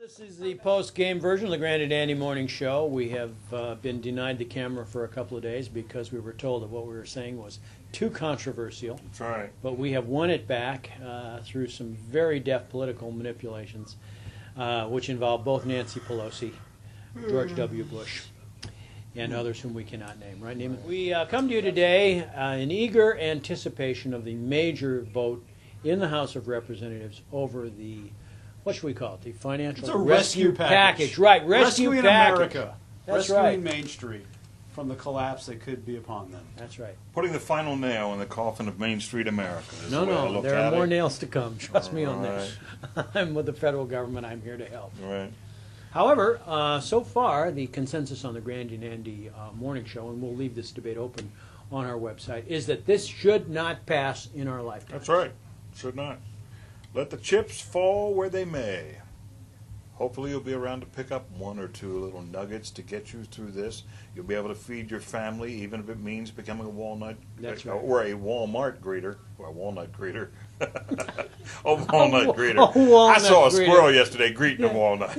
This is the post-game version of the Grandy Andy morning show. We have been denied the camera for a couple of days because we were told that what we were saying was too controversial. That's right. But we have won it back through some very deft political manipulations, which involve both Nancy Pelosi, George W. Bush, and others whom we cannot name. Right, Neiman? We come to you today in eager anticipation of the major vote in the House of Representatives over the, what should we call it? The financial rescue package. Right, rescuing package. America. That's Rescuing right. Main Street from the collapse that could be upon them. That's right. Putting the final nail in the coffin of Main Street America. Is the way I No, look there at are more it. nails to come. Trust me on this. I'm with the federal government. I'm here to help. Right. However, so far, the consensus on the Grandy and Andy morning show, and we'll leave this debate open on our website, is that this should not pass in our lifetime. That's right. Should not. Let the chips fall where they may. Hopefully you'll be around to pick up one or two little nuggets to get you through this. You'll be able to feed your family, even if it means becoming a Walmart greeter. Or a walnut greeter. A walnut greeter. I saw a squirrel yesterday greeting a walnut.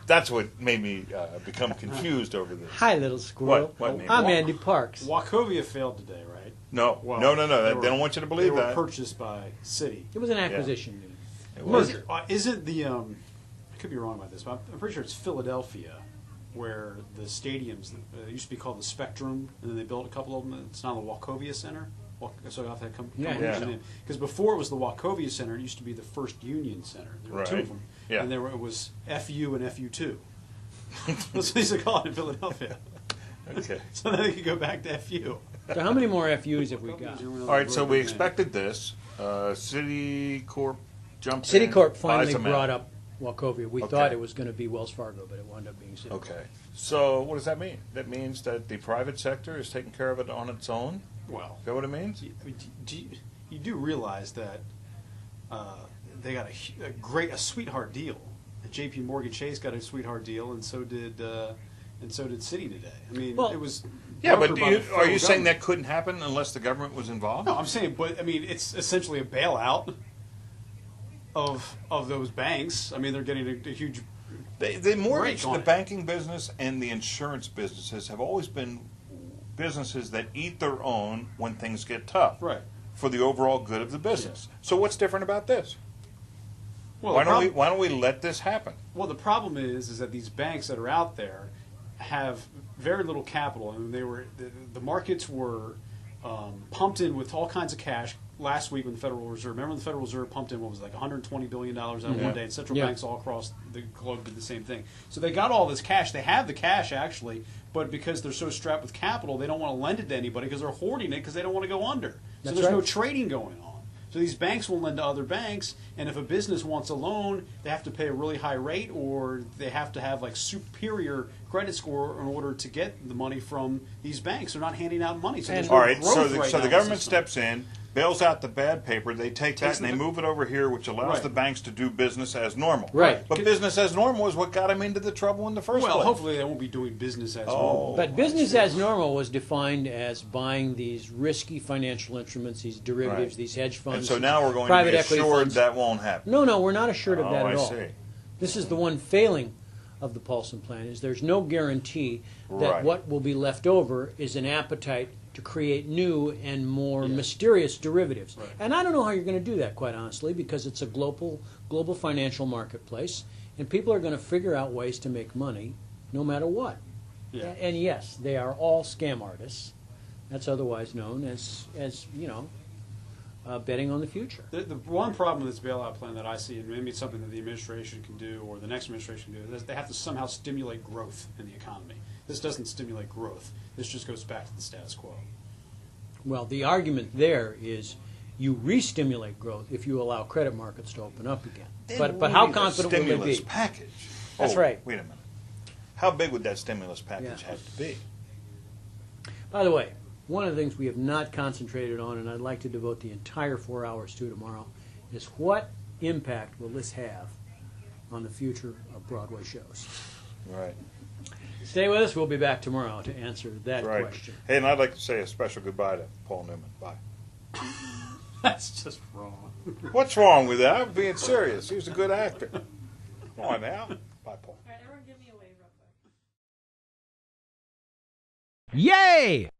That's what made me become confused over this. Hi, little squirrel. What I'm Andy Parks. Wachovia failed today, right? No. Well, No. They don't want you to believe that. They were purchased by Citi. It was an acquisition. It was. Isn't the, I could be wrong about this, but I'm pretty sure it's Philadelphia where the stadiums, it used to be called the Spectrum, and then they built a couple of them. It's now the Wachovia Center. So I have to come because before it was the Wachovia Center, it used to be the First Union Center. There were two of them, and it was FU and FU2. That's what they used to call it in Philadelphia. Okay. So then they could go back to FU. So how many more FUs have we got? All right, so we expected this. Citicorp jumped in. Citicorp finally buys them brought out. up Wachovia. We thought it was going to be Wells Fargo, but it wound up being Citicorp. Okay. So what does that mean? That means that the private sector is taking care of it on its own? Well, Is that what it means? you do realize that they got a sweetheart deal. J.P. Morgan Chase got a sweetheart deal, and so did Citi today. I mean, it was. Yeah, but brokered by the are federal you saying government. that couldn't happen unless the government was involved? No, I'm saying, but I mean, it's essentially a bailout of those banks. I mean, they're getting a huge. The mortgage, on the it. banking business, and the insurance businesses have always been businesses that eat their own when things get tough. Right. For the overall good of the business. So what's different about this? Well, Why don't we let this happen? Well, the problem is that these banks that are out there have very little capital, and the markets were pumped in with all kinds of cash last week when the Federal Reserve. Remember, the Federal Reserve pumped in what was it, like $120 billion out of one day, and central banks all across the globe did the same thing. So they got all this cash. They have the cash actually, but because they're so strapped with capital, they don't want to lend it to anybody because they're hoarding it because they don't want to go under. So there's no trading going on. So these banks will lend to other banks, and if a business wants a loan, they have to pay a really high rate, or they have to have like superior credit score in order to get the money from these banks. They're not handing out money. So there's no All right, growth so right the now in government system. steps in, bails out the bad paper, they take that and they move it over here, which allows Right. the banks to do business as normal. Right. But business as normal is what got them into the trouble in the first Well, place. hopefully they won't be doing business as normal. But business as normal was defined as buying these risky financial instruments, these derivatives, Right. these hedge funds. And so now we're going to private be equity assured funds. that won't happen. No, we're not assured of that Oh, at I all. see. This is the one failing of the Paulson plan, is there's no guarantee that Right. what will be left over is an appetite to create new and more mysterious derivatives. Right. And I don't know how you're going to do that, quite honestly, because it's a global financial marketplace, and people are going to figure out ways to make money no matter what. Yeah. And yes, they are all scam artists. That's otherwise known as betting on the future. The one problem with this bailout plan that I see, and maybe it's something that the administration can do or the next administration can do, is they have to somehow stimulate growth in the economy. This doesn't stimulate growth. This just goes back to the status quo. Well, the argument there is you re-stimulate growth if you allow credit markets to open up again. But how confident will they Stimulus be? package. That's right. Wait a minute. How big would that stimulus package have to be? By the way, one of the things we have not concentrated on, and I'd like to devote the entire 4 hours to tomorrow, is what impact will this have on the future of Broadway shows? Right. Stay with us. We'll be back tomorrow to answer that Right. question. Hey, and I'd like to say a special goodbye to Paul Newman. Bye. That's just wrong. What's wrong with that? I'm being serious. He was a good actor. Come on now. Bye, Paul. All right, everyone give me a wave real quick. Yay!